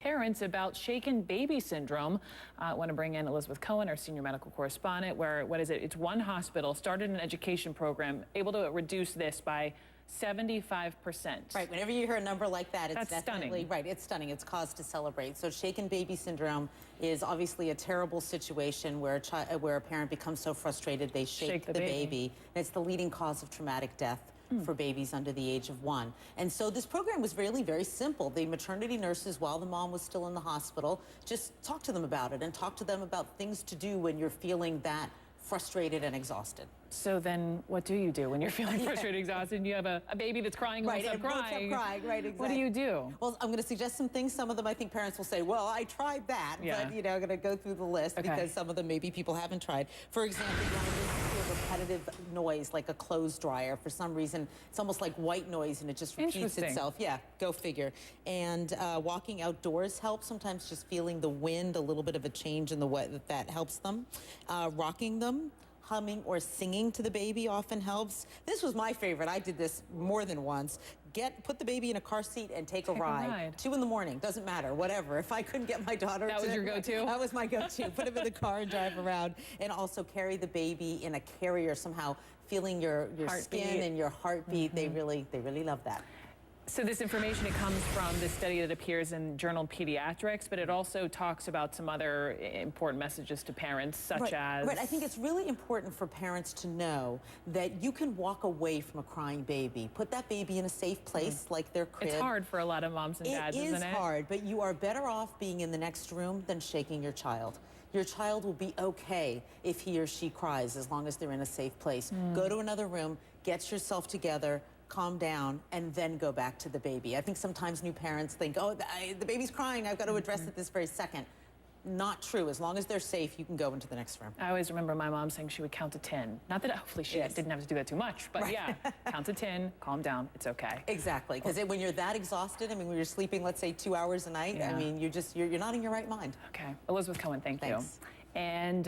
parents about shaken baby syndrome. I want to bring in Elizabeth Cohen, our senior medical correspondent, where, it's one hospital started an education program able to reduce this by 75%. Right, whenever you hear a number like that, it's That's definitely stunning. right. It's stunning. It's cause to celebrate. So shaken baby syndrome is obviously a terrible situation where a parent becomes so frustrated they shake the baby. And it's the leading cause of traumatic death for babies under the age of 1. And so this program was really very simple. The maternity nurses, while the mom was still in the hospital, just talk to them about it and talk to them about things to do when you're feeling that frustrated and exhausted. So then what do you do when you're feeling frustrated, exhausted, and you have a baby that's crying and won't stop crying? Right, exactly. What do you do? Well, I'm going to suggest some things. Some of them I think parents will say, well, I tried that. Yeah. But, I'm going to go through the list because some of them maybe people haven't tried. For example, you want to listen to a repetitive noise like a clothes dryer. For some reason, it's almost like white noise and it just repeats itself. Yeah, go figure. And walking outdoors helps. Sometimes just feeling the wind, a little bit of a change in the way that helps them. Rocking them. Humming or singing to the baby often helps. This was my favorite. I did this more than once. Put the baby in a car seat and take a ride. 2 in the morning, doesn't matter, whatever. If I couldn't get my daughter That was your go-to? That was my go-to. Put him in the car and drive around. And also carry the baby in a carrier, somehow feeling your skin and your heartbeat. They really love that. So this information, it comes from this study that appears in Journal Pediatrics, but it also talks about some other important messages to parents, such as... Right, I think it's really important for parents to know that you can walk away from a crying baby. Put that baby in a safe place, like their crib. It's hard for a lot of moms and dads, isn't it? It is hard, but you are better off being in the next room than shaking your child. Your child will be okay if he or she cries, as long as they're in a safe place. Go to another room, get yourself together, calm down, and then go back to the baby. I think sometimes new parents think, oh, the baby's crying, I've got to address it this very second. Not true. As long as they're safe, you can go into the next room. I always remember my mom saying she would count to 10. Not that hopefully she didn't have to do that too much, but yeah, count to 10, calm down, it's okay. Exactly, because when you're that exhausted, I mean, when you're sleeping, let's say 2 hours a night, I mean, you're not in your right mind. Okay. Elizabeth Cohen, thank you. And